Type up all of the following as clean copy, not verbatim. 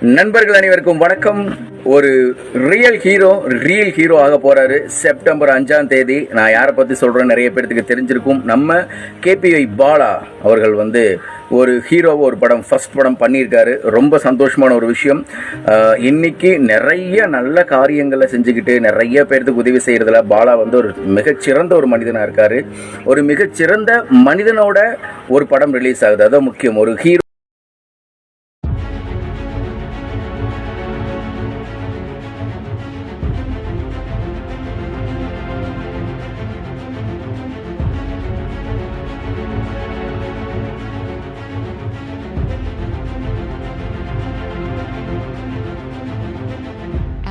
நண்பர்கள் அனைவருக்கும் வணக்கம். ஒரு ரியல் ஹீரோ ஆக போறாரு செப்டம்பர் 5ஆம் தேதி. நான் யாரை பத்தி சொல்றேன் நிறைய பேருக்கு தெரிஞ்சிருக்கும். நம்ம கேபிஐ பாலா அவர்கள் ஒரு ஹீரோவை ஒரு படம் ஃபர்ஸ்ட் படம் பண்ணியிருக்காரு. ரொம்ப சந்தோஷமான ஒரு விஷயம். இன்னைக்கு நிறைய நல்ல காரியங்களை செஞ்சுக்கிட்டு நிறைய பேருக்கு உதவி செய்யறதுல பாலா ஒரு மிகச்சிறந்த ஒரு மனிதனா இருக்காரு. ஒரு மிகச்சிறந்த மனிதனோட ஒரு படம் ரிலீஸ் ஆகுது. அதான் முக்கியம். ஒரு ஹீரோ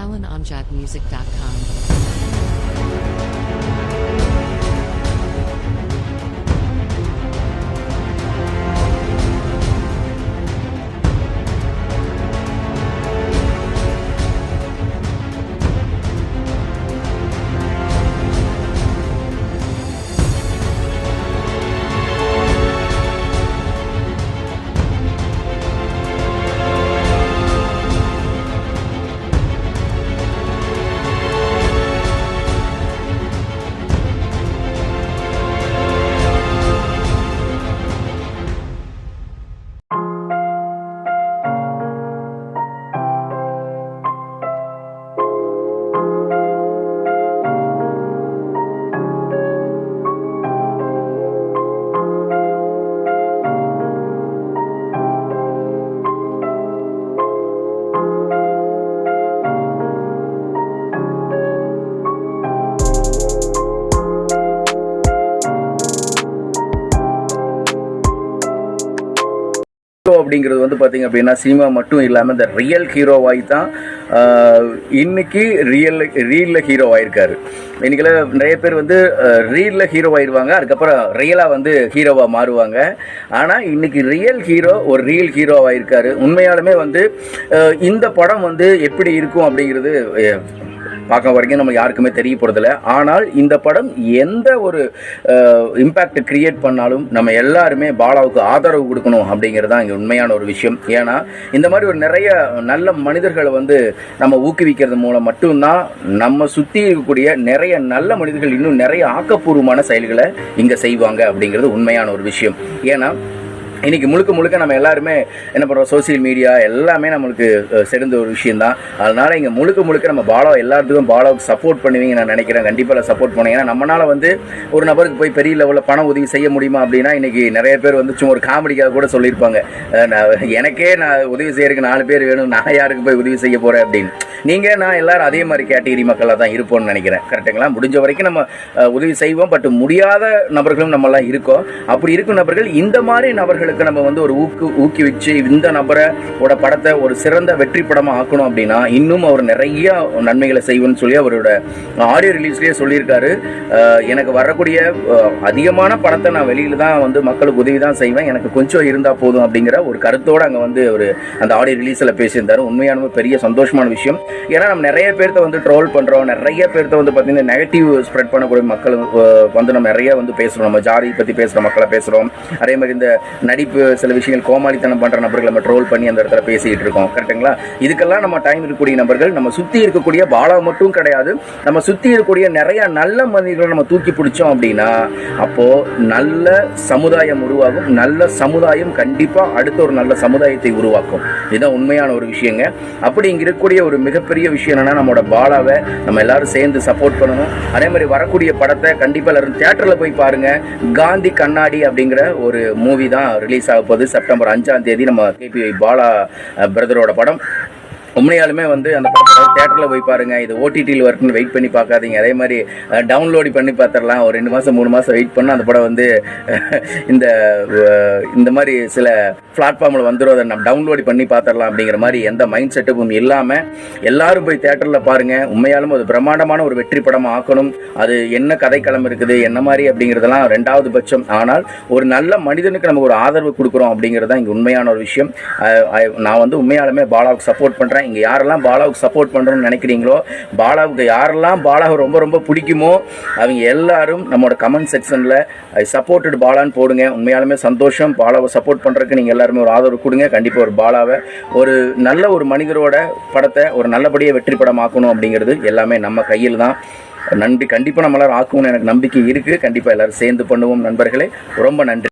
AlanAmjadMusic.com. அப்படிங்கிறது பார்த்தீங்க அப்படின்னா சினிமா மட்டும் இல்லாமல் இந்த ரியல் ஹீரோவாய் தான் இன்னைக்கு ரீல்ல ஹீரோவாயிருக்காரு. இன்னைக்கெல்லாம் நிறைய பேர் ரீல்ல ஹீரோவாயிருவாங்க, அதுக்கப்புறம் ரியலாக ஹீரோவாக மாறுவாங்க. ஆனால் இன்னைக்கு ரியல் ஹீரோ ஒரு ரியல் ஹீரோவாயிருக்காரு. உண்மையாலுமே இந்த படம் எப்படி இருக்கும் அப்படிங்கிறது பார்க்க வரைக்கும் நம்ம யாருக்குமே தெரிய போகிறதில்ல. ஆனால் இந்த படம் எந்த ஒரு இம்பேக்ட் கிரியேட் பண்ணாலும் நம்ம எல்லாருமே பாலாவுக்கு ஆதரவு கொடுக்கணும் அப்படிங்கிறது தான் இங்கே உண்மையான ஒரு விஷயம். ஏன்னா இந்த மாதிரி ஒரு நிறைய நல்ல மனிதர்களை நம்ம ஊக்குவிக்கிறது மூலம் மட்டும்தான் நம்ம சுற்றி இருக்கக்கூடிய நிறைய நல்ல மனிதர்கள் இன்னும் நிறைய ஆக்கப்பூர்வமான செயல்களை இங்கே செய்வாங்க அப்படிங்கிறது உண்மையான ஒரு விஷயம். ஏன்னா இன்னைக்கு முழுக்க நம்ம எல்லாருமே என்ன பண்ணுறோம், சோசியல் மீடியா எல்லாமே நம்மளுக்கு செடுந்த ஒரு விஷயம் தான். அதனால இங்கே முழுக்க நம்ம எல்லாத்துக்கும் பாலாவுக்கு சப்போர்ட் பண்ணுவீங்க நான் நினைக்கிறேன். கண்டிப்பாக சப்போர்ட் பண்ணுங்க. ஏன்னா நம்மளால ஒரு நபருக்கு போய் பெரிய லெவலில் பண உதவி செய்ய முடியுமா அப்படின்னா இன்னைக்கு நிறைய பேர் சும்மா ஒரு காமெடிக்காக கூட சொல்லியிருப்பாங்க, எனக்கே நான் உதவி செய்யறதுக்கு 4 பேர் வேணும், நான் யாருக்கு போய் உதவி செய்ய போறேன் அப்படின்னு. நான் எல்லாரும் அதே மாதிரி கேட்டகிரி மக்களாக தான் இருப்போம்னு நினைக்கிறேன். கரெக்டுங்களா? முடிஞ்ச வரைக்கும் நம்ம உதவி செய்வோம். பட் முடியாத நபர்களும் நம்மளாம் இருக்கோம். அப்படி இருக்கும் நபர்கள் இந்த மாதிரி நபர்கள் நம்ம ஒரு ஊக்குவிச்சு இந்த நபரோட படத்தை ஒரு சிறந்த வெற்றி படமா ஆக்கணும் அப்படின்னா இன்னும் அவர் நிறைய நன்மைகளை செய்வோம்னு சொல்லி அவரோட ஆடியோ ரிலீஸ்லயே சொல்லியிருக்காரு. எனக்கு வரக்கூடிய அதிகமான படத்தை நான் வெளியில தான் மக்களுக்கு உதவி தான் செய்வேன், எனக்கு கொஞ்சம் இருந்தா போதும் அப்படிங்கிற ஒரு கருத்தோட அங்க ஒரு அந்த ஆடியோ ரிலீஸ்ல பேசியிருந்தாரு. உண்மையான பெரிய சந்தோஷமான விஷயம். ஏன்னா நம்ம நிறைய பேர்த்த ட்ரோல் பண்றோம், நிறைய பேர்த்த பார்த்தீங்கன்னா நெகட்டிவ் ஸ்ப்ரெட் பண்ணக்கூடிய மக்கள் நம்ம நிறைய பேசுறோம். நம்ம ஜாதி பத்தி பேசுற மக்களை பேசுறோம். அதே மாதிரி இந்த நடிப்பு சில விஷயங்கள் கோமாளித்தனம் பண்ற நபர்கள் நம்ம ட்ரோல் பண்ணி அந்த இடத்துல பேசிட்டு இருக்கோம். கரெக்டுங்களா? இதுக்கெல்லாம் நம்ம டைம் இருக்கக்கூடிய நபர்கள் நம்ம சுத்தி இருக்கக்கூடிய பாலா மட்டும் கிடையாது, நம்ம சுத்தி இருக்கக்கூடிய நிறைய நல்ல மனிதர்களை நம்ம தூக்கி பிடிச்சோம் அப்படின்னா அப்போ நல்ல சமுதாயம் உருவாகும். நல்ல சமுதாயம் கண்டிப்பா அடுத்த ஒரு நல்ல சமுதாயத்தை உருவாக்கும். இதுதான் உண்மையான ஒரு விஷயங்க. அப்படி இங்க இருக்கக்கூடிய ஒரு மிகப்பெரிய விஷயம் என்னன்னா நம்மளோட பாலாவை நம்ம எல்லாரும் சேர்ந்து சப்போர்ட் பண்ணணும். அதே மாதிரி வரக்கூடிய படத்தை கண்டிப்பா எல்லாரும் தியேட்டர்ல போய் பாருங்க. காந்தி கண்ணாடி அப்படிங்கிற ஒரு மூவி தான் ரிலீஸ் ஆக போகுது செப்டம்பர் 5ஆம் தேதி. நம்ம கேபிஐ பாலா பிரதரோட படம். உண்மையாலுமே அந்த படத்தை தியேட்டரில் போய் பாருங்க. இது ஓடிடியில் வருக்குன்னு வெயிட் பண்ணி பார்க்காதீங்க. அதே மாதிரி டவுன்லோடு பண்ணி பார்த்துடலாம். ஒரு 2 மாதம் 3 மாதம் வெயிட் பண்ணால் அந்த படம் இந்த மாதிரி சில பிளாட்ஃபார்மில் வந்துடும். அதை நம்ம டவுன்லோடு பண்ணி பார்த்துடலாம் அப்படிங்கிற மாதிரி எந்த மைண்ட் செட்டப்பும் இல்லாமல் எல்லாரும் போய் தியேட்டரில் பாருங்கள். உண்மையாலும் அது பிரம்மாண்டமான ஒரு வெற்றி படமாக ஆக்கணும். அது என்ன கதைக்களம் இருக்குது என்ன மாதிரி அப்படிங்கிறதெல்லாம் 2வது பட்சம். ஆனால் ஒரு நல்ல மனிதனுக்கு நம்ம ஒரு ஆதரவு கொடுக்குறோம் அப்படிங்கிறது தான் இங்கே உண்மையான ஒரு விஷயம். நான் உண்மையாலுமே பாலாவுக்கு சப்போர்ட் பண்ணுறேன். இங்கே யாரெல்லாம் பாலாவுக்கு சப்போர்ட் பண்ணுறோன்னு நினைக்கிறீங்களோ, பாலாவுக்கு யாரெல்லாம் பாலாவை ரொம்ப ரொம்ப பிடிக்குமோ அவங்க எல்லாரும் நம்மளோட கமெண்ட் செக்ஷனில் ஐ சப்போர்ட்டட் பாலான்னு போடுங்க. உண்மையாலுமே சந்தோஷம். பாலாவை சப்போர்ட் பண்ணுறதுக்கு நீங்கள் எல்லாருமே ஒரு ஆதரவு கொடுங்க. கண்டிப்பாக ஒரு பாலாவை ஒரு நல்ல ஒரு மனிதரோட படத்தை ஒரு நல்லபடியாக வெற்றி படமாக்கணும் அப்படிங்கிறது எல்லாமே நம்ம கையில் தான். நன்றி. கண்டிப்பாக நம்ம எல்லாரும் ஆக்கும்னு எனக்கு நம்பிக்கை இருக்குது. கண்டிப்பாக எல்லோரும் சேர்ந்து பண்ணுவோம் நண்பர்களே. ரொம்ப நன்றி.